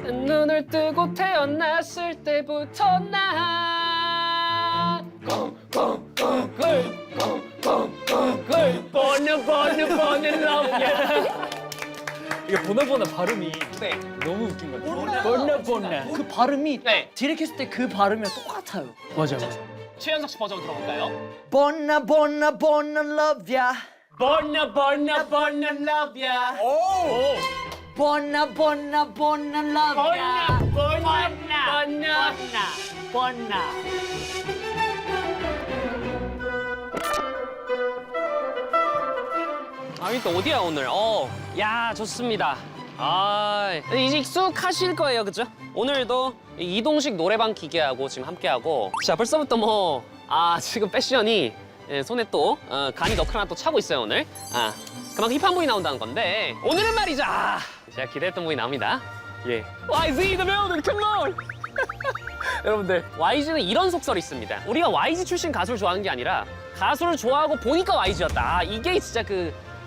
눈을 뜨고 태어났을 때부터 나 꿀꿀꿀꿀꿀꿀 보는 love 이게 보나보나 발음이 네. 너무 웃긴 것 같아요. 보나. 그 발음이 네. 디렉했을 때 그 발음이랑 똑같아요. 맞아. 최현석 씨 버전 들어볼까요? 보나 love ya. Born love ya. 보나 love ya. 보나. 아니 또 어디야 오늘? 야 좋습니다. 이제 익숙하실 거예요, 그죠? 오늘도 이동식 노래방 기계하고 지금 함께하고. 자 벌써부터 지금 패션이 손에 또 간이 너클 하나 또 차고 있어요 오늘. 그만큼 힙한 분이 나온다는 건데 오늘은 말이죠. 제가 기대했던 분이 나옵니다. 예. YG the building, come on. 여러분들 YG는 이런 속설이 있습니다. 우리가 YG 출신 가수를 좋아하는 게 아니라 가수를 좋아하고 보니까 YG였다. 이게 진짜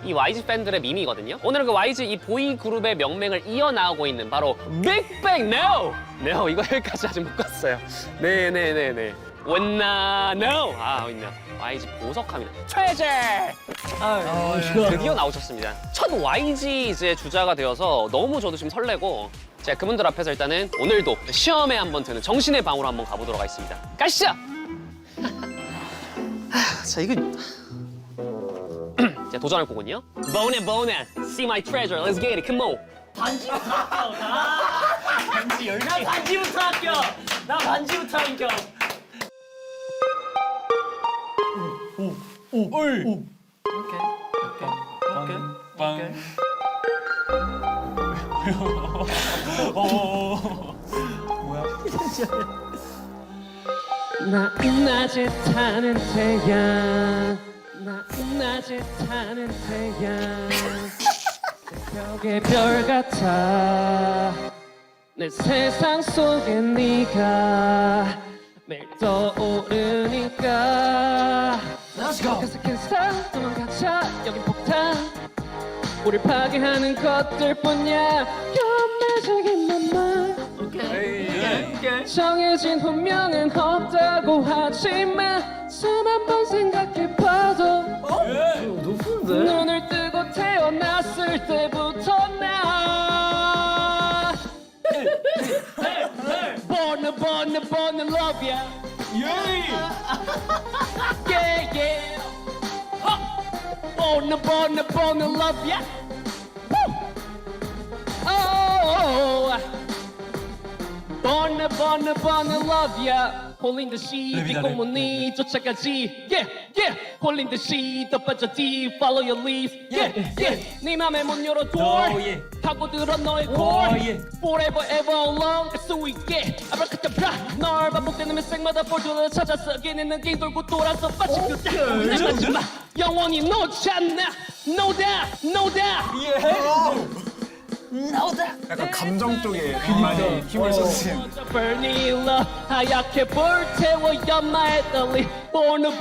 이 YG 팬들의 밈이거든요. 오늘은 그 YG 이 보이 그룹의 명맥을 이어나가고 있는 바로 빅뱅 No! No, 이거 여기까지 아직 못 갔어요. 네네네네. 원나 No! 있네요. YG 보석합니다. 최재! 드디어 나오셨습니다. 첫 YG 이제 주자가 되어서 너무 저도 지금 설레고 제가 그분들 앞에서 일단은 오늘도 시험에 한번 드는 정신의 방으로 한번 가보도록 하겠습니다. 가시죠! 자, 이거 자, 도전할 거군요. Bone, see my treasure, let's get it, come on. 반지부터 합격. 반지 10개. 나 반지부터 합격. 나 반지부터 합격. 빵. 나 낮에 타는 태양 나 낮에 타는 태양 벽에 별 같아 내 세상 속에 네가 매일 떠오르니까 Let's go. 가득한 스타일 도망가자 여긴 폭탄 우릴 파괴하는 것들뿐이야 You're magic in my mind 정해진 운명은 없다고 하지만 숨 한 번 생각해봐도 눈을 뜨고 태어났을 때부터 나 born love ya yeah yeah born love ya oh born love ya 홀린 듯이 뒷공문이 쫓아가지 yeah yeah 홀린 듯이 더 빠져 deep follow your lead yeah yeah 네 맘에 문 열어 door 파고들어 너의 core forever ever alone 알 수 있게 아브라카다브라 널 반복되는 메색마다 볼줄을 찾아 쓰기는 느낌 돌고 돌아서 빠진 그때 내 마지막 영원히 놓지 않나 no doubt no doubt 약간 감정 쪽에 많이 힘을 쏟으신. Burning love 하얗게 불태워 연마의 떨림 born oh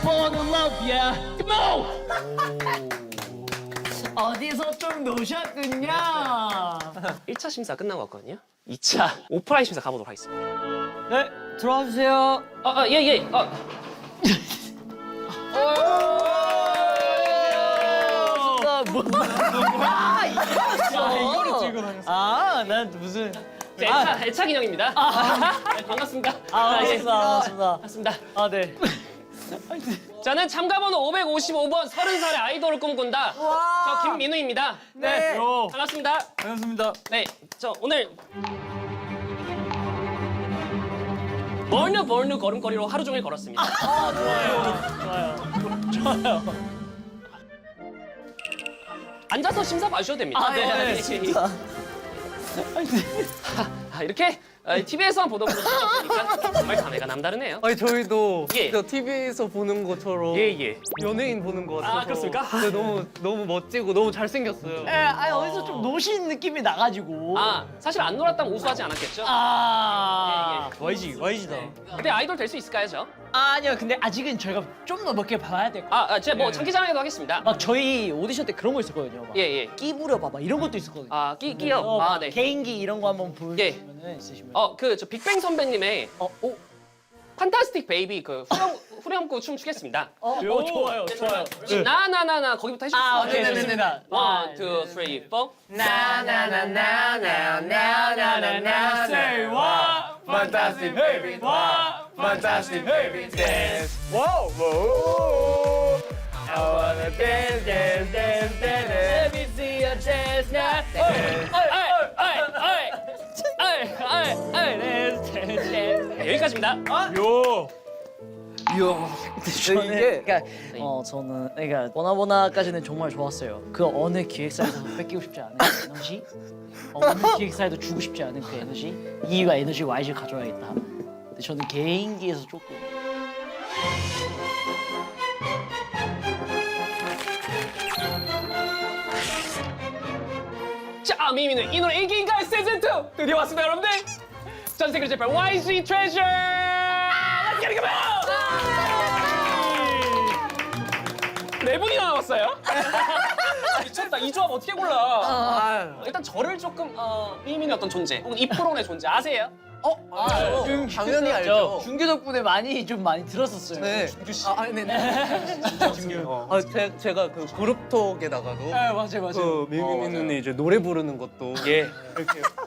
born love yeah come on 어디서 좀 노셨군요. 1차 심사 끝나고 왔거든요 2차 오프라인 심사 가보도록 하겠습니다 네, 들어와 주세요. 예예 이거를 들고 다녔어. 난 무슨. 애차 기념입니다 네, 반갑습니다 반갑습니다 네. 저는 참가번호 555번 30살의 아이돌을 꿈꾼다 저 김민우입니다 네. 반갑습니다 반갑습니다. 네, 저 오늘 멀느 걸음걸이로 하루 종일 걸었습니다. 좋아요. 앉아서 심사 봐주셔도 됩니다. 네, 진짜. 이렇게 TV에서만 보던 분이니까 정말 감회가 남다르네요. 아니 저희도 예. 진짜 TV에서 보는 것처럼 예. 연예인 보는 것 같아서 그렇습니까? 네, 너무 멋지고 너무 잘생겼어요. 어디서 좀 노신 느낌이 나가지고. 사실 안 놀았다면 우수하지 않았겠죠? YG다. 근데 아이돌 될 수 있을까요, 저? 아니요, 근데 아직은 저희가 좀 더 몇 개 봐야 될 것 같아요. 제가 뭐 장기자랑해도 하겠습니다. 막 저희 오디션 때 그런 거 있었거든요. 막 예. 끼 부려봐봐 이런 것도 있었거든요. 끼요. 네. 개인기 이런 거 한번 보여주시면 있으시면. 저 빅뱅 선배님의 판타스틱 베이비 그 후렴구 춤 추겠습니다. 좋아요. 나나나나 거기부터 해주세요. 오케이, 좋습니다. 1, 2, 3, 4. 나나나나나나나나나나 say what? Fantastic baby, wow, fantastic baby, dance, wow, wow. I wanna dance, dance, dance, dance. Let me see you dance now. 여기까지입니다. 저는 그러니까 보나보나까지는 정말 좋았어요. 그 어느 기획사에서 뺏기고 싶지 않은 그 에너지, 어느 기획사에도 주고 싶지 않은 그 에너지, 이유가 에너지 YG를 가져야겠다. 근데 저는 개인기에서 조금 자, 미미는 이 노래 인기인가요 시즌2 드디어 왔습니다, 여러분들. 전 세계를 제발 YG 트레저. Let's get it, come on! 네 분이나 나왔어요? 미쳤다. 이 조합 어떻게 골라? 일단 저를 조금 미미는 어떤 존재 혹은 이프론의 존재 아세요? 당연히 알죠. 준규 덕분에 많이 들었었어요. 네. 제가 그 그룹톡에다가도 네, 맞아요. 그 미미미 누님 이제 노래 부르는 것도 이렇게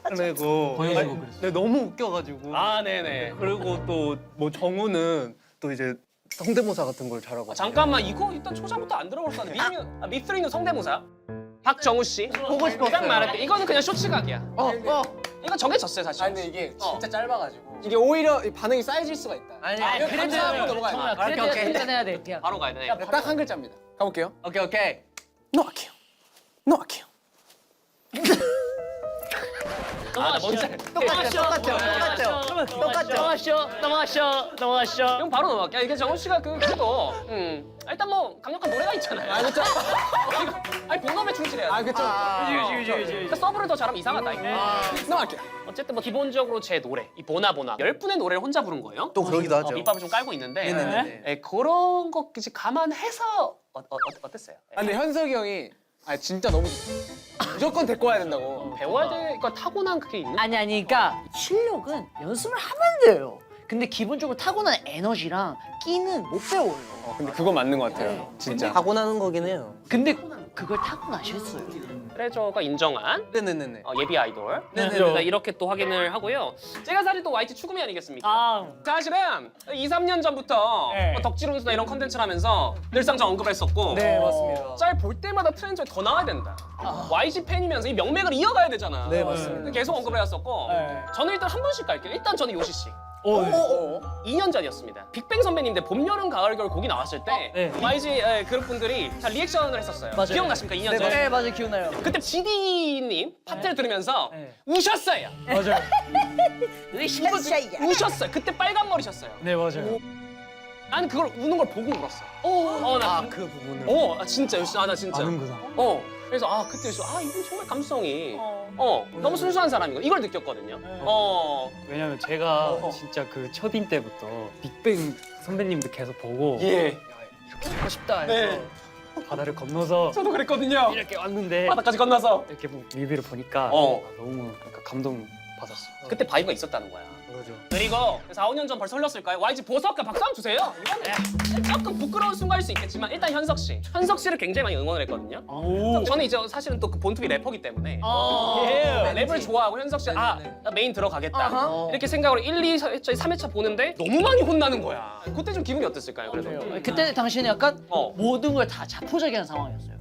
꺼내고 보여주고 네, 너무 웃겨가지고 네네. 그리고 또 뭐 정우는 또 이제 성대모사 같은 걸 잘하고 잠깐만, 이거 일단 초장부터 안 들어볼 거 아니야? 미쓰리는 성대모사. 박정우 씨. 보고 싶었어요. 딱 말할게. 이거는 그냥 쇼츠각이야. 이거 정해졌어요, 사실. 근데 이게 진짜 짧아가지고 이게 오히려 이 반응이 쌓여질 수가 있다. 아니 그래도 감사하고 넘어가야 돼. 크레딧 해야 돼. 그냥. 바로 가야 돼. 딱 한 글자입니다. 가볼게요. 오케이. 노아키요. 노아키요. 넘어가시죠. 이건 바로 넘어갈게요. 이게 정우 씨가 그래도 일단 뭐 강력한 노래가 있잖아요. 그렇죠. 아니 본업에 충실해야 돼. 그렇죠. 그러니까 서브를 더 잘하면 이상하다 이거. 노아키요. 어쨌든 뭐 기본적으로 제 노래 이 보나보나 10분의 노래를 혼자 부른 거예요. 또 그러기도 하죠. 밑밥을 좀 깔고 있는데 네네네. 그런 거 이제 감안해서 어땠어요? 근데 현석이 형이 진짜 너무 좋다. 무조건 데리고 와야 된다고. 배워야 돼. 그러니까 타고난 그게 있는. 아니, 그러니까 실력은 연습을 하면 돼요. 근데 기본적으로 타고난 에너지랑 끼는 못 배워요. 근데 그건 맞는 것 같아요. 진짜. 타고나는 거긴 해요. 근데 그걸 타고나셨어요. 트레저가 인정한 네네네네. 예비 아이돌. 네네네. 이렇게 또 확인을 하고요. 제가 사실 또 YG 추구미 아니겠습니까? 사실은 2, 3년 전부터 네. 뭐 덕질운수나 이런 컨텐츠를 하면서 늘상 저 언급을 했었고 네 맞습니다. 짤 볼 때마다 트렌드가 더 나와야 된다. YG 팬이면서 이 명맥을 이어가야 되잖아. 네 맞습니다. 계속 언급을 해왔었고 네. 저는 일단 한 번씩 갈게요. 일단 저는 요시 씨. 오. 2년 전이었습니다. 빅뱅 선배님들 봄, 여름, 가을, 겨울 곡이 나왔을 때 YG 그룹 분들이 다 리액션을 했었어요. 맞아요. 기억나십니까? 2년 전에. 네, 맞아요. 기억나요. 그때 GD님 파트를 들으면서 우셨어요. 맞아요. 우셨어요. 그때 빨간 머리셨어요. 네 맞아요. 나는 그걸 우는 걸 보고 울었어. 나 그 부분을. 진짜 열심히 나 진짜. 아는구나. 그래서 그때 이분 정말 감성이 너무 순수한 사람인 거 이걸 느꼈거든요. 왜냐면 제가 진짜 그 첫인 때부터 빅뱅 선배님들 계속 보고 예. 하고 싶다 해서 바다를 건너서 저도 그랬거든요. 이렇게 왔는데 바다까지 건너서 이렇게 뭐 뮤비를 보니까 너무 감동 받았어요. 그때 바이브가 있었다는 거야. 그거죠. 그리고 4, 5년 전 벌써 흘렀을까요? YG 보석과 박수 한번 주세요. 이거는 조금 부끄러운 순간일 수 있겠지만 일단 현석 씨를 굉장히 많이 응원을 했거든요. 저는 이제 사실은 또 그 본투비 래퍼기 때문에 랩을 좋아하고 현석 씨 나 메인 들어가겠다 이렇게 생각으로 1, 2, 3회차 보는데 너무 많이 혼나는 거야. 그때 좀 기분이 어땠을까요? 그래서 그때 당시에는 약간 모든 걸 다 자포자기한 상황이었어요.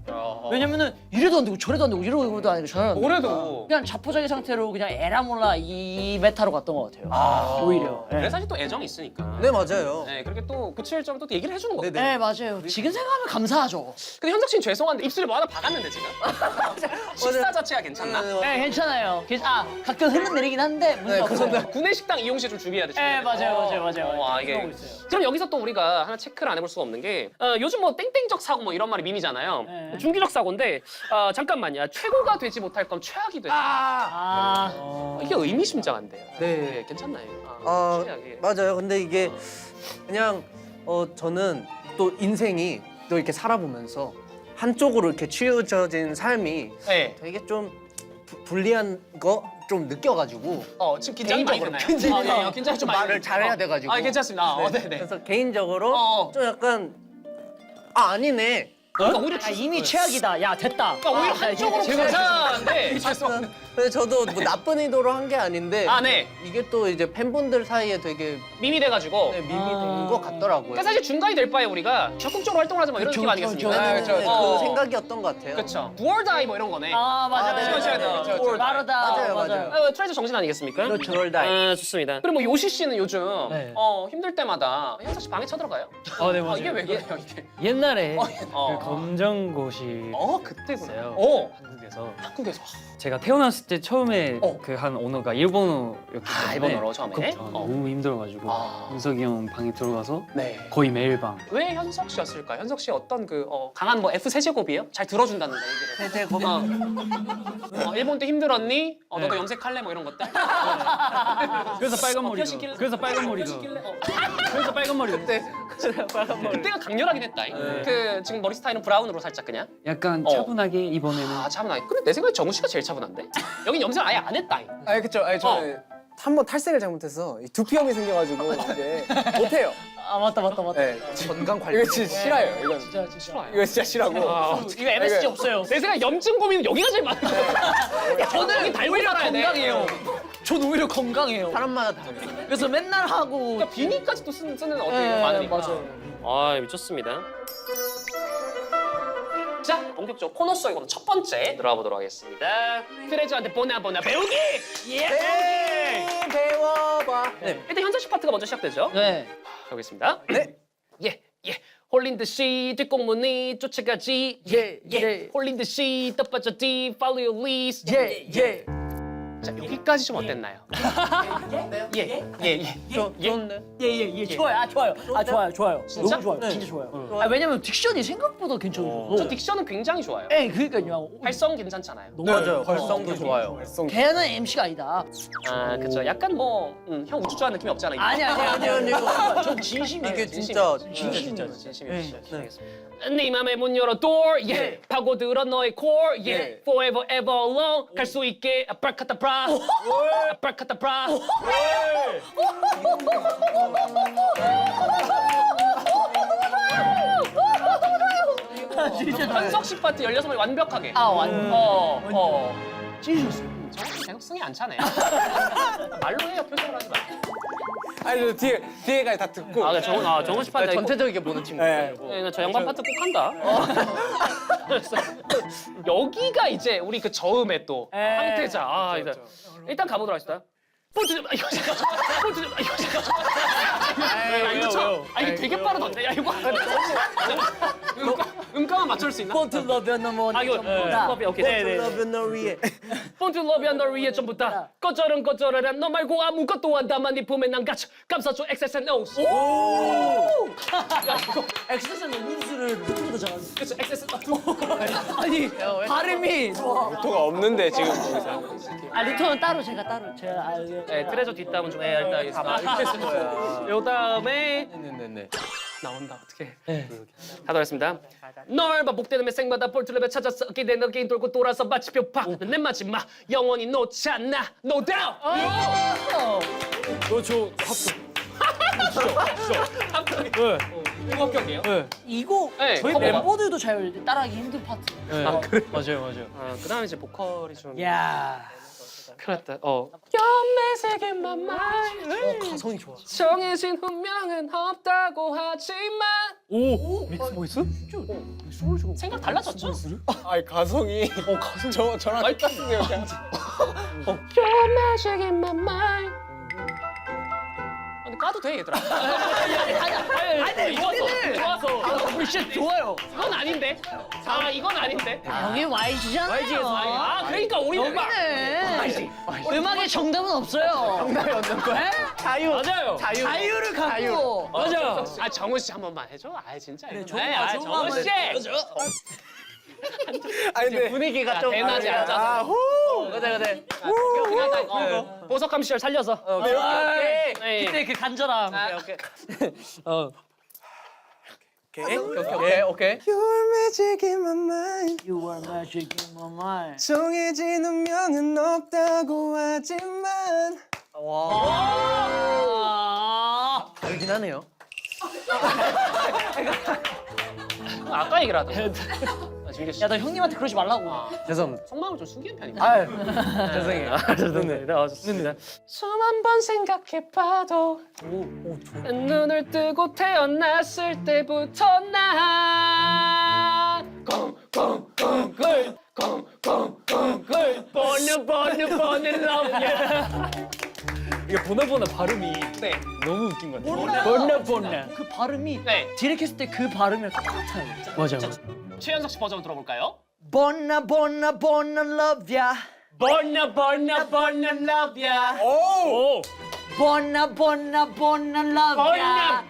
왜냐면은 이래도 안 되고 저래도 안 되고 이러고도 안 되고 저래도 안 되고 올해도 그냥 자포자기 상태로 그냥 에라 몰라 이 메타로 갔던 것 같아요. 오히려. 그래 사실 또 애정이 있으니까. 네 맞아요. 네, 그렇게 또 97점 또 얘기를 해주는 거예요. 네, 맞아요. 지금 생각하면 감사하죠. 근데 현석 씨는 죄송한데 입술에 뭐 하나 박았는데 지금. 식사 자체가 괜찮나? 네, 괜찮아요. 가끔 흘러내리긴 한데 문제 없어요. 구내식당 이용시 좀 준비해야 돼. 네, 맞아요. 이게. 그러고 있어요. 그럼 여기서 또 우리가 하나 체크를 안 해볼 수가 없는 게 요즘 뭐 땡땡적 사고 뭐 이런 말이 밈이잖아요. 네. 중기적 사고인데 잠깐만요. 최고가 되지 못할 거면 최악이 되죠. 이게 의미심장한데요. 네. 괜찮나요? 최악이. 맞아요. 근데 이게 그냥 저는 또 인생이 또 이렇게 살아보면서 한쪽으로 이렇게 치우쳐진 삶이 네. 되게 좀 불리한 거 좀 느껴가지고 지금 긴장이 많이 되나요? 긴장이 좀 많이 말을 잘해야 돼가지고. 괜찮습니다. 네. 네네. 그래서 개인적으로 좀 약간 아니네. 그러니까 오히려 이미 최악이다. 야 됐다. 그러니까 오히려 한쪽으로 괜찮은데 근데 저도 뭐 나쁜 의도로 한 게 아닌데 네. 이게 또 이제 팬분들 사이에 되게 밈이 돼가지고 밈이 된 것 같더라고요. 그러니까 사실 중간이 될 바에 우리가 적극적으로 활동을 하자 뭐 이런 느낌 아니겠습니까? 네, 그쵸, 그 생각이었던 것 같아요. 그렇죠. Do or die 뭐 이런 거네. 맞아. 네, 그쵸. 빠르다. 맞아요. 트레저 정신 아니겠습니까? 그렇죠. Do or die. 좋습니다. 그리고 뭐 요시 씨는 요즘 네. 힘들 때마다 현석 씨 방에 쳐들어가요. 네 맞아요. 이게 왜 그래요 이게? 옛날에 어. 그 검정고시 그때구나. 있어요. 한국에서 한국에서. 제가 태어났을 때 처음에 어. 그 한 언어가 일본어였기 때문에 일본어로 처음에. 너무 힘들어가지고 아. 윤석이 형 방에 들어가서 네. 거의 매일 밤. 왜 현석 씨였을까? 현석 씨의 어떤 그 강한 뭐 F 세제곱이에요? 잘 들어준다는 거 얘기를. 세제곱. 일본 때 힘들었니? 너도 네. 염색할래? 뭐 이런 것들. 그래서 빨간 머리가. 펴시길래- 그래서 빨간 머리가. 펴시길래? 그래서 빨간 머리가. 그때가 강렬하긴 했다. 그 지금 머리 스타일은 브라운으로 살짝 그냥. 약간 어. 차분하게 이번에는. 차분하게. 근데 내 생각에 정우 씨가 제일 차분한데? 여긴 염색 아예 안 했다. 아니 그쵸. 아니 저는 한 번 탈색을 잘못해서 이 두피염이 생겨가지고 이제 못해요. 맞다. 네. 건강 관리. 이거 진짜 싫어요. 이건 진짜 싫어. 이거 진짜 싫어하고. 이거 MSG 없어요. 내 생각에 염증 고민은 여기가 제일 많은 거야. 저는 여기 달고 살아야 돼. 건강해요. 전 오히려 건강해요. 사람마다 다르죠. 그래서 맨날 하고. 그러니까 비니까지 또 쓰는 어떻게 네, 많으니까. 맞아요. 아 미쳤습니다. 자 본격적으로 코너 속에 첫 번째 들어가 보도록 하겠습니다. 트레저한테 보나 배우기. 예. 배워봐. 네. 일단 현석 씨 파트가 먼저 시작되죠. 네. 가보겠습니다. 네. 예. 홀린 듯이 뒷공문이 쫓아가지. 예. 홀린 듯이 떠빠져 뒤 follow your lead. 예. 자 여기까지 좀 어땠나요? 예. 좋은데? 예. 좋아요. 좋아요. 진짜? 너무 좋아요. 네. 진짜 좋아요. 왜냐면 딕션이 생각보다 괜찮아서. 저 딕션은 굉장히 좋아요. 그러니까요. 발성 괜찮잖아요. 너무 맞아요. 발성도 좋아요. 걔는 MC가 아니다. 그쵸. 약간 뭐 형 우쭈 좋아하는 느낌이 없잖아요. 아니요. 전 진심이에요. 이게 진짜 진심이었어요. 네 맘의 문 열어 door 파고들어 너의 core forever ever alone 갈 수 있게 아빠카타브라 아빠카타브라 현석 씨 파트 16번 완벽하게 찢으셨어요. 정확히 대극성이 안 차네. 말로 해요. 표정을 하지 말고. 아니 저 뒤에까지 다 듣고. 정우 씨 파트 전체적이게 보는 친구. 네. 저 양반 파트 꼭 한다. 그래서 여기가 이제 우리 그 저음의 또 황태자. 일단 가보도록 하겠습니다. 포트 좀 이거 잠깐. 이거 되게 빠르던데. 야 이거 음감만 맞출 수 있나? 폰트 러브 넘어. 이거 커피 오케이. Love 너 위에. 폰트 러비한 널 위해 전부 다 꺼져란 너 말고 아무것도 안 담아 네 품에 난 갇혀 감싸줘 XSNOs. 엑세스는 음수를 루트보다 잘하는. 그쵸 XSN. 아니 발음이 좋아. 토가 없는데 지금 거기서. 리턴은 따로 제가 네, 트레저 뒷담은 좀 해야 할 알겠습니다. 요 다음에 네네네. 나온다 어떻게? 하도록 하겠습니다. 널 반복되는 매생마다 볼트랩에 찾았어 기대 너 게임 돌고 돌아서 마치표 파내 마지막 영원히 놓지 않나 No doubt. 너저 합격이. 이거 합격이에요? 이거 네, 저희 커버가. 멤버들도 잘 따라하기 힘든 파트. 그래? 맞아요. 그다음에 이제 보컬이 좀 야. 큰일 났다. 연매색의 맘말 가성이 좋아. 정해진 운명은 없다고 하지만 오 믹스 보이스? 생각 달라졌죠? 아니 가성이. 저랑 아이, 똑같은데요 그냥. Your magic in my mind. 근데 까도 돼 얘들아. 아니 좋았어. 우리 진짜 좋아요. 이건 아닌데. 이건 아닌데. 여기 YG잖아요. 그러니까 우리 여기는 음악에 정답은 없어요. 정답이 없는 거야? 자유. 맞아요. 자유를 갖고. 맞아. 정우 씨 한 번만 해줘. 진짜. 그래, 정우 씨. 아니 근데 분위기가 좀 대낮에 앉아서. 아 후. 그래. 보석감 시절 살려서. 오케이. 네. 그때 그 간절함. 오케이. 오케이. 오케이. You're magic in my mind. You are magic in my mind. 정해진 운명은 없다고 하지만 다르긴 하네요. 아까 얘기를 하던. 준규 씨. 야 너 형님한테 그러지 말라고. 죄송합니다. 속마음을 좀 숨기는 편입니다. 아유, 죄송해요. 좋습니다. 좋습니다. 숨 한 번 생각해봐도 눈을 뜨고 태어났을 때부터 나 꽁꽁꽁꽁 번느 love ya. 이게 보나보나 발음이 네. 너무 웃긴 것 같아요. 본나. 그 발음이 네. 디렉 했을 때 그 발음이랑 똑같아요. 맞아. 최현석 씨 버전 들어볼까요? 본나 love ya. 번느 love ya. 오. 본나 love ya.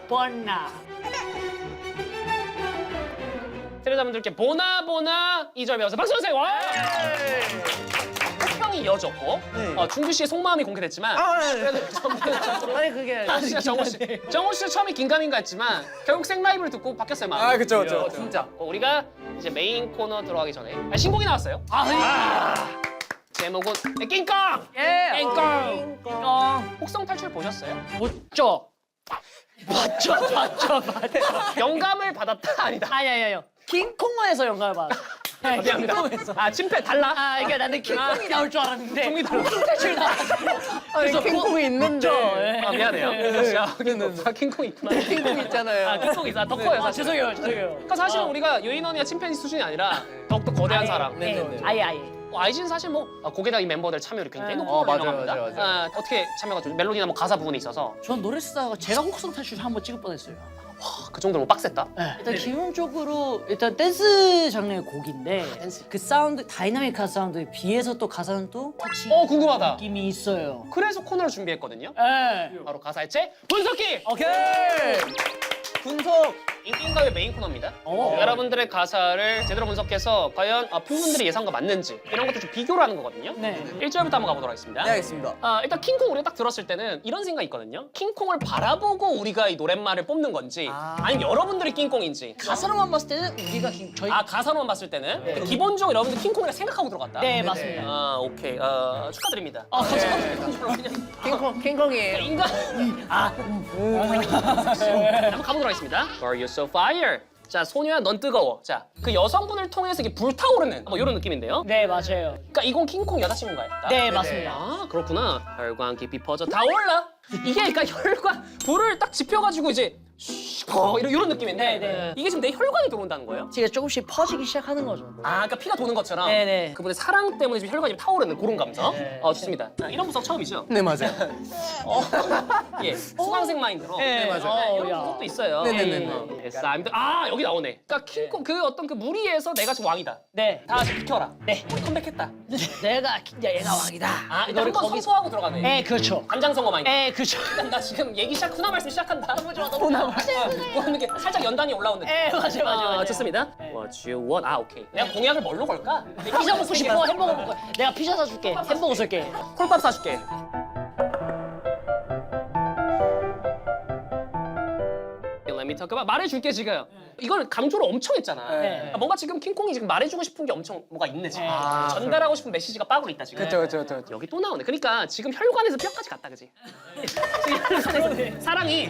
본나. 트레자분들께 보나 2절 배워서 박수 주세요. 와! 호평이 이어졌고 준규 씨의 속마음이 공개됐지만 아니 그게 진짜 정호 씨 처음에 긴가민가 했지만 결국 생라이브를 듣고 바뀌었어요 마음이. 아 그쵸 그쵸. 진짜. 우리가 이제 메인 코너 들어가기 전에 신곡이 나왔어요. 제목은 낑깡. 예. 낑깡. 혹성 탈출 보셨어요? 못죠. 맞죠. 영감을 받았다 아니다. 아니야. 킹콩에서 영감을 받았어. 미안합니다. 킹콩에서. 아 침패 달라. 아 이게 나는 킹콩이 나올 줄 알았는데. 종이 달라. 킹콩이 나왔어. 아니 킹콩이 있는데. 아 미안해요. 킹콩 있구나. 킹콩 있잖아요. 아 킹콩 있어. 덕후예요 아 사실. 죄송해요. 그러니까 사실은 우리가 유인 언니가 침팬지 수준이 아니라 더욱더 거대한 사람. 네네네. 아예. 아이진 사실 뭐 고개다 이 멤버들 참여율이 굉장히 네. 높은 걸로 맞아요, 유명합니다. 맞아요. 어떻게 참여가 좀 멜로디나 뭐 가사 부분이 있어서 전 노래 쓰다가 제가 혹성 탈출 한번 찍을 뻔했어요. 그 정도로 뭐 빡셌다. 일단 기본적으로 일단 댄스 장르의 곡인데 댄스. 그 사운드 다이나믹한 사운드에 비해서 또 가사는 또 터치 궁금하다. 느낌이 있어요. 그래서 코너를 준비했거든요. 예. 바로 가사의 채 분석기. 오케이. 분석. 인기가요 메인 코너입니다. 오. 여러분들의 가사를 제대로 분석해서 과연 팬분들의 예상과 맞는지 이런 것도 좀 비교를 하는 거거든요. 네. 1절부터 한번 가보도록 하겠습니다. 네 알겠습니다. 일단 킹콩 우리가 딱 들었을 때는 이런 생각이 있거든요. 킹콩을 바라보고 우리가 이 노랫말을 뽑는 건지 아니면 여러분들이 킹콩인지. 가사로만 봤을 때는 우리가 저희 가사로만 봤을 때는 기본적으로 여러분들 킹콩이라 생각하고 들어갔다. 네 맞습니다. 오케이. 축하드립니다. 킹콩이에요. 인간. 한번 가보도록 하겠습니다. Are you so fire? 자, 소녀야 넌 뜨거워. 자, 그 여성분을 통해서 이게 불타오르는 뭐 이런 느낌인데요. 네 맞아요. 그러니까 이건 킹콩 여자친구인가요? 네 맞습니다. 아, 그렇구나. 혈관 깊이 퍼져 다 올라. 이게 그러니까 혈관 불을 딱 지펴가지고 이제 이런 느낌인데 네. 이게 지금 내 혈관이 들어온다는 거예요? 제가 조금씩 퍼지기 시작하는 거죠. 그러니까 피가 도는 것처럼 네네. 그분의 사랑 때문에 지금 혈관이 타오르는 그런 감성. 네. 좋습니다. 이런 분석 처음이죠? 네 맞아요. 예, 수강생 마인드로. 네, 맞아요. 이런 야. 분석도 있어요. 네네네네. 여기 나오네. 그러니까 킹콩 그 어떤 그 무리에서 내가 지금 왕이다. 네. 다 같이 비켜라. 네. 우리 컴백했다. 내가 얘가 왕이다. 이거 한번 선포하고 들어가네. 네 그렇죠. 간장 선거 마인드. 네 그렇죠. 나 지금 얘기 훈화 말씀 시작한다. 너무 좋아, 너무 좋아. 뭐 이렇게 살짝 연단이 올라오는. 네 맞아요. 좋습니다. What you want? 오케이. 내가 공약을 뭘로 걸까? 피자 먹고 싶어. 햄버거 먹고. 내가 피자 사줄게. 햄버거 쏠게. 콜밥 사줄게. Let me talk about. 말해줄게 지금. 이걸 강조를 엄청 했잖아. 네. 그러니까 뭔가 지금 킹콩이 지금 말해주고 싶은 게 엄청 뭐가 있네 지금. 전달하고 싶은 메시지가 빠고 있다 지금. 그렇죠. 여기 또 나오네. 그러니까 지금 혈관에서 뼈까지 갔다 그지? 지금 사랑이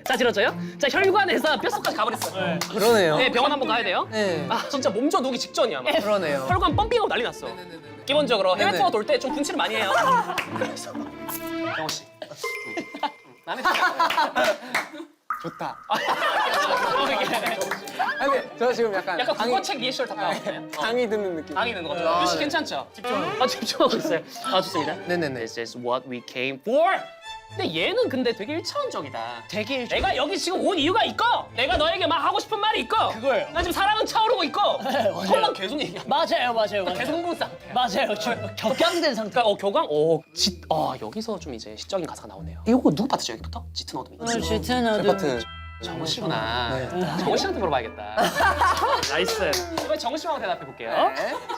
자 들었죠요? 자 혈관에서 뼛속까지 가버렸어. 그러네요. 네 병원 한번 가야 돼요. 네. 진짜 몸져 녹기 직전이야. 막. 그러네요. 혈관 펌핑하고 난리 났어. 기본적으로 해외 네네. 투어 돌 때 좀 분칠을 많이 해요. 그래서 영호 씨. 마음에 들어요. 좋다. 아니 저 지금 약간 약간 국어책 리액션 다 나왔어요. 강의 듣는 느낌. 강의 되는 거죠. 유씨 괜찮죠? 집중하고 있어요. 좋습니다. 네네네. This is what we came for. 근데 얘는 근데 되게 일차원적이다. 되게 내가 여기 지금 온 이유가 있고 내가 너에게 막 하고 싶은 말이 있고 그거예요. 나 지금 사랑은 차오르고 있고 맞아요. 혈관 계속 얘기해. 맞아요. 계속 흥분 상태야. 맞아요. 지금 격양된 상태. 그러니까 교감 여기서 좀 이제 시적인 가사가 나오네요. 이거 누구 파트죠 여기부터? 짙은 어둠이. 짙은 어둠. 파트. 정우 씨구나. 정우 씨한테 물어봐야겠다. 나이스. 이번에 정우 씨하고 대답해 볼게요.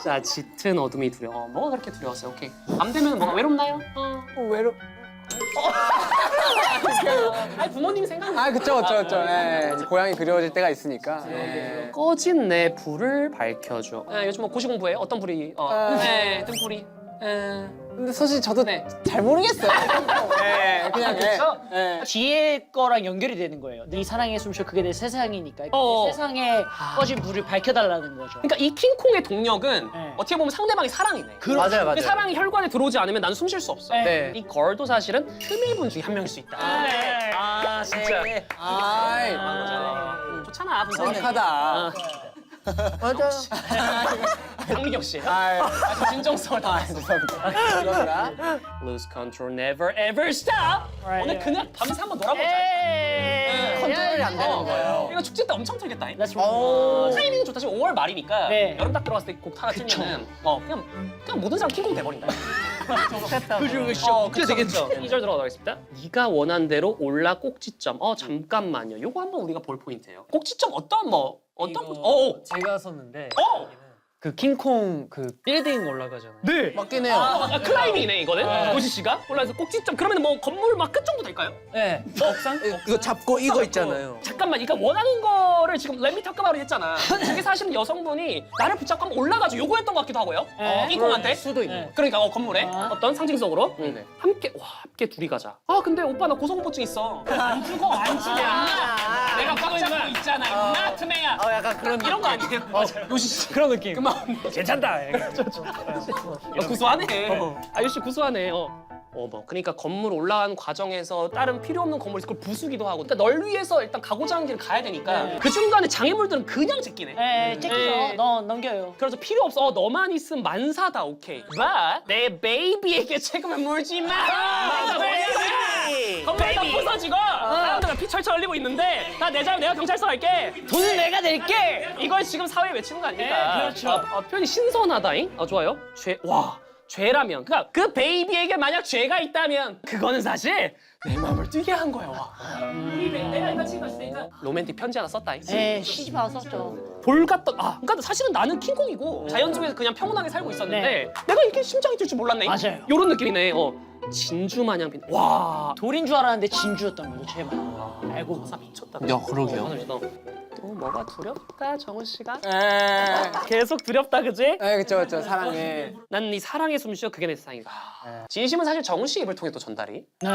자, 짙은 어둠이 두려워. 뭐가 그렇게 두려웠어요? 오케이. 밤 되면 뭐가 외롭나요? 외로. 아니 부모님 생각나. 아 그쵸. 예. 고향이 그리워질 때가 있으니까. 꺼진 내 불을 밝혀줘. 요즘 뭐 고시 공부해? 어떤 불이? 네, 등불이. 근데 사실 저도 네. 잘 모르겠어요. 예, 그냥 그쵸? 예. 뒤에 거랑 연결이 되는 거예요. 네 사랑의 숨쉬어 그게 내 세상이니까 어. 세상에 꺼진 불을 밝혀달라는 거죠. 그러니까 이 킹콩의 동력은 네. 어떻게 보면 상대방이 사랑이네. 맞아요, 맞아요. 그 사랑이 혈관에 들어오지 않으면 난 숨 쉴 수 없어. 네. 이 걸도 사실은 흠일분 중에 한 명일 수 있다. 아, 진짜. 아이, 좋잖아, 분석이. 정확하다. 맞아. 강미경 씨. 아이, 진정성을 아, 다했어. 죄송합니다. 그러구나. Lose control, never ever stop. 오늘 그냥 밤새 한번 놀아보자. 컨트롤이 안 되는 거예요. 이거 축제 때 엄청 틀겠다. That's right. 타이밍은 좋다. 지금 5월 말이니까 네. 여름 딱 들어갔을 때 곡 하나 틀면은 그냥 모든 사람 킹콩 돼버린다. 그게 되겠죠. 2절 들어가겠습니다. 네가 원한 대로 올라 꼭지점. 잠깐만요. 요거 한번 우리가 볼 포인트예요. 꼭지점 제가 썼는데 어! 그 킹콩 그 빌딩 올라가잖아요. 네. 맞긴 해요. 클라이밍이네 이거는. 오지 씨가 올라서 꼭지점. 그러면 뭐 건물 막 끝 정도 될까요? 네. 옥상? 이거 잡고 이거 있잖아요. 잠깐만, 그러니까 원하는 거를 지금 렛미 탑가바로 했잖아. 이게 사실은 여성분이 나를 붙잡고 한번 올라가죠. 요거였던 것 같기도 하고요. 네. 킹콩한테. 수도 있고. 네. 그러니까 건물에 어떤 상징적으로 네네. 함께 둘이 가자. 근데 오빠 나 고소공포증 있어. 안 죽어 안 죽냐? 내가 꽉 잡고 있잖아. 임마 트메야. 약간 그런 이런 거 아니에요? 요시 씨. 그런 느낌. 그만. 괜찮다. 구수하네. 요시 구수하네. 그러니까 건물 올라가는 과정에서 다른 필요 없는 건물 그걸 부수기도 하고. 그러니까 널 위해서 일단 가고자 하는 길을 가야 되니까 그 중간에 장애물들은 그냥 제끼네. 네, 째끼죠. 네. 너 넘겨요. 그래서 필요 없어. 너만 있으면 만사다. 오케이. 내 베이비에게 책임을 물지 마. 건물이 다 부서지고 사람들은 피 철철 흘리고 있는데 다 내 잘못 내가 경찰서 갈게. 돈은 내가 낼게. 이걸 지금 사회에 외치는 거 아닙니까? 네, 그렇죠. 표현이 신선하다잉. 좋아요. 죄라면 그러니까 그 베이비에게 만약 죄가 있다면 그거는 사실 내 마음을 뛰게 한 거야. 내가 이거 지금 봤을 때 로맨틱 편지 하나 썼다잉. 네, 시집 와서 썼죠. 볼같던 그러니까 사실은 나는 킹콩이고 자연 속에서 그냥 평온하게 살고 있었는데 내가 이렇게 심장이 뛸 줄 몰랐네. 맞아요. 요런 느낌이네. 진주 마냥 빛. 와. 돌인 줄 알았는데 진주였던 거죠, 제 말. 알고 보사. 미쳤다. 야, 그러게요. 또 뭐가 두렵다, 정은 씨가? 예. 계속 두렵다, 그지? 예, 그쵸. 사랑해. 난 네 사랑의 숨쉬어 그게 내 세상이다. 진심은 사실 정은 씨 입을 통해 또 전달이 네.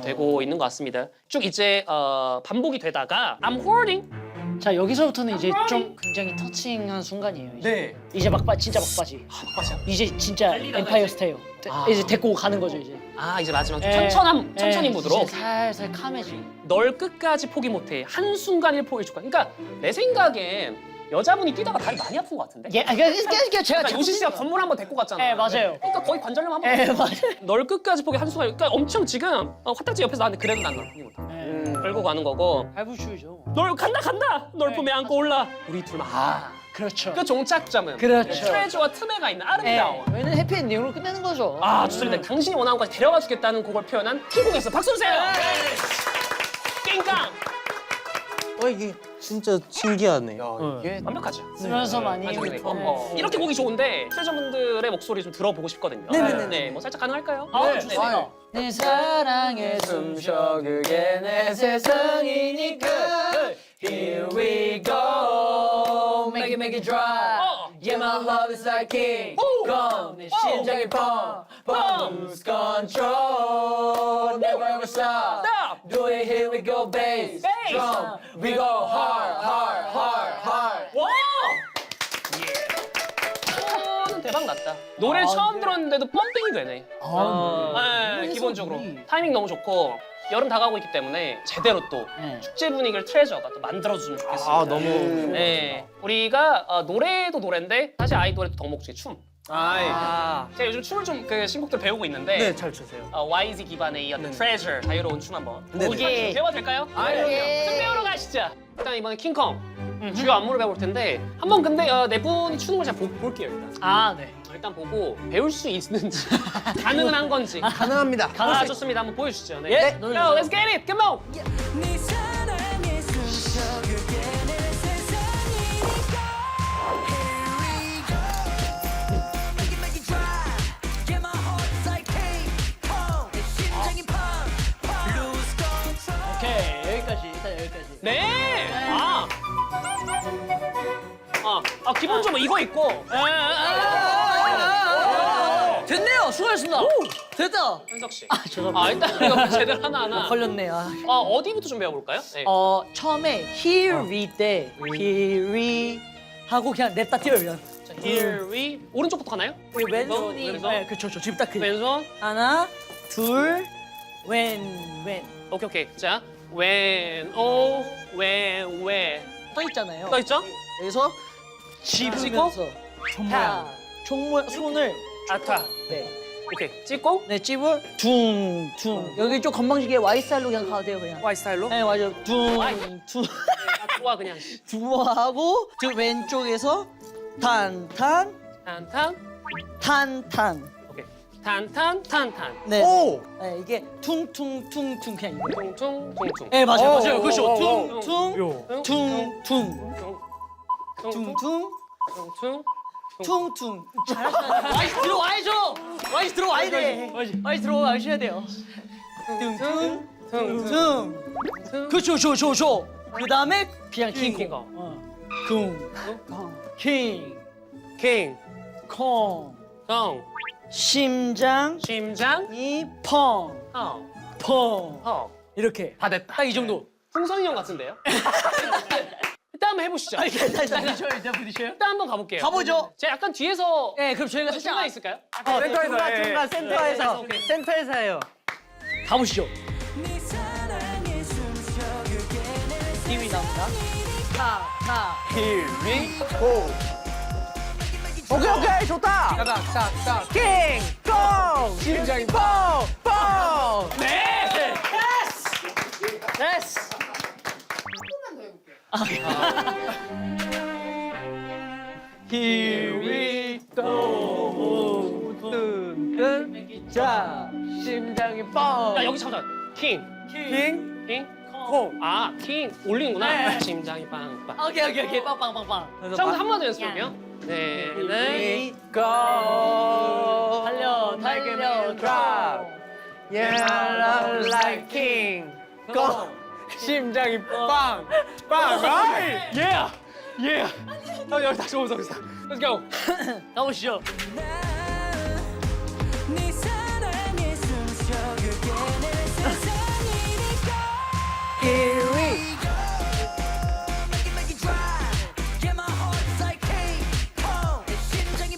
되고 있는 것 같습니다. 쭉 이제 반복이 되다가 I'm hoarding. 자, 여기서부터는 이제 좀 굉장히 터칭한 순간이에요. 이제. 네. 이제 진짜 막바지. 맞아. 이제 진짜 엠파이어 스테이요. 이제 데리고 가는 거죠, 이제. 이제 마지막 좀 예. 천천히 예, 무드로. 이제 살살 카매지. 널 끝까지 포기 못해. 한순간일 포기해줄 거야. 그러니까 내 생각엔 여자분이 뛰다가 다리 많이 아픈 것 같은데? 예, 제가 그러니까 요시 씨가 건물 한번 데리고 갔잖아. 네, 맞아요. 그러니까 거의 관절염 한번. 예, 맞아요. 널 끝까지 포기 한순간. 그러니까 엄청 지금 화딱지 옆에서 나한테 그래도 난 널 포기 못해. 예. 끌고 가는 거고. 발부추죠. 널 간다. 널 품에 안고 올라. 우리 둘만. 그렇죠. 그 종착점은 그렇죠. 트레저와 트메가 있는 예. 아름다운. 저희는 해피엔딩으로 끝내는 거죠. 좋습니다. 당신이 원하는 것까지 데려가 주겠다는 곡을 표현한 킹콩에서 박수 주세요. 깽깡. 이게 진짜 신기하네. 이게 완벽하죠. 쓰면서 많이. 이렇게 곡이 좋은데 트레저분들의 목소리 좀 들어보고 싶거든요. 네네네. 뭐 살짝 가능할까요? 네, 좋습니다. 내 사랑에 숨쉬어 그게 내 세상이니까. Here we go. Make it dry. Yeah, my love is like king. Gone. 내 심장이 pump. Lose control. Never ever stop. Stop. Do it, here we go, bass. Drum. We go hard. 와! 대박 났다. 노래 처음 들었는데도 펌핑이 되네. 네, 기본적으로 타이밍 너무 좋고 여름 다가오고 있기 때문에 제대로 또 네. 축제 분위기를 트레저가 또 만들어주면 좋겠습니다. 너무. 네, 우리가 노래도 노래인데 사실 아이돌의 덕목 중에 춤. 아, 제가 요즘 춤을 좀 신곡들 배우고 있는데 네, 잘 추세요. YZ 기반의 이 어떤 트레저 자유로운 춤 한번 네네. 오케이. 배워도 될까요? 춤 배우러 가시죠. 일단 이번에 킹콩 주요 안무를 배울 텐데 한번 근데 네 분이 추는 걸 잘 볼게요 일단. 네. 일단 보고 배울 수 있는지 가능은 한 건지. 가능합니다. 좋습니다. 한번 보여주시죠. 네. 예. Go, let's get it. Come on. 아 기본적으로 이거 있고. 됐네요. 수고하셨습니다. 됐다. 현석 씨. 죄송합니다. 아 일단 이거 제대로 하나. 걸렸네. 어디부터 좀 배워볼까요? 네. 처음에 here we 때 here we 하고 그냥 냅다 뛰어요. 자, Here we 오른쪽부터 가나요? 왼손이 왼손? 네, 그렇죠. 지금 딱 그. 왼손. 하나, 둘, 왼. 오케이. 자 when where 떠 있잖아요. 떠 있죠? 여기서 찍고 다 총무 손을 아타. 네. 오케이 찍고 네, 찝을 둥. 여기 좀 건방지게 Y 스타일로 그냥 가도 돼요, 그냥. Y 스타일로. 네, 맞아요. 둥. 좋아 그냥. 두하고 저 왼쪽에서 탄탄. 오케이. 탄탄. 네. 오! 네, 이게 퉁퉁퉁퉁 그냥 이거. 퉁퉁. 네, 맞아요. 오, 그렇죠. 오, 퉁퉁. 잘하시네. 와이스 들어와야죠. 와이스 들어와야 돼. 와이스 들어와셔야 돼요. 퉁. 그렇죠. 그 다음에 그냥 킹 콩. 킹. 콩. 심장. 이 펑. 이렇게. 다 됐다. 딱 이 정도. 풍선이 형 같은데요? 일단 한번 해보시죠. 일단 부딪혀요? 일단 한번 가볼게요. 가보죠. 제가 약간 뒤에서 네, 그럼 저희가 중간 살짝 있을까요? 중간 센터에서 해요. 가보시죠. 힘이 납니다. 타. Here we go. 오케이 좋다. 딱. 킹 콩 심장이 뻥. 네! 됐어. Here we go. 자 심장이 뻥. 야 여기 잠깐. 킹. 콩. 아, 킹 올리는구나. 네. 심장이 빵빵. 오케이. 빵빵빵빵. 처음부터 한 번 더 연습할게요. 네. We go. 달려. drop. Yeah, like king. Go. 심장이 빵. Yeah. 여기 다시 오면서 여기서. Let's go. 가보시죠. 네 사랑에 숨쉬어줄게 내 세상이니까 Here we Make it drive Get my heart like King Kong 내 심장이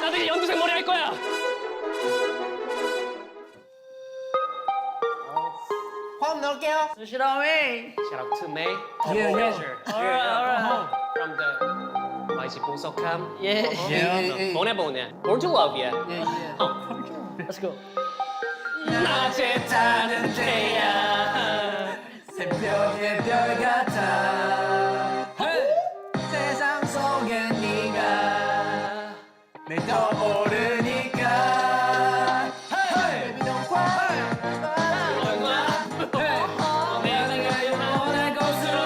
나중에 연두색 머리 할 거야. 화음 넣을게요. 수시라미. Shout out to May. Yeah. Treasure. Alright. From the My 집 보석함. Yeah. 보내. Born to love you. Let's go. 낮에 타는 태양. 새벽의 별 같아. 세상 속에 네가 내 떠오르니까. Baby don't cry. 내가 영원한 곳으로.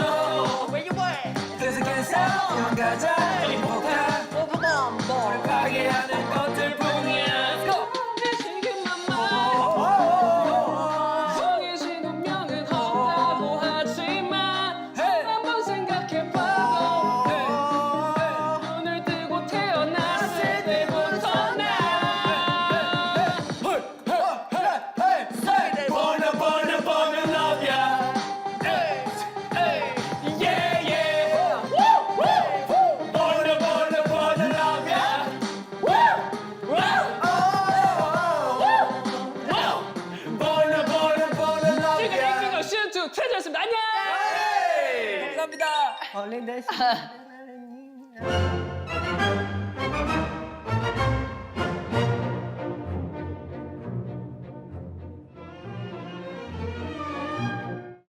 계속해서 가자. 행복한 우리 파괴하는 것들 뿐이야. 정해진 운명은 없다고 하지만 한번 생각해봐도 눈을 뜨고 태어났을 때부터 나 Born to love ya. Yeah, yeah. Born to love ya. Born to love 지금 ya. 랭킹 시즌 2 트레저였습니다. 안녕. 감사합니다.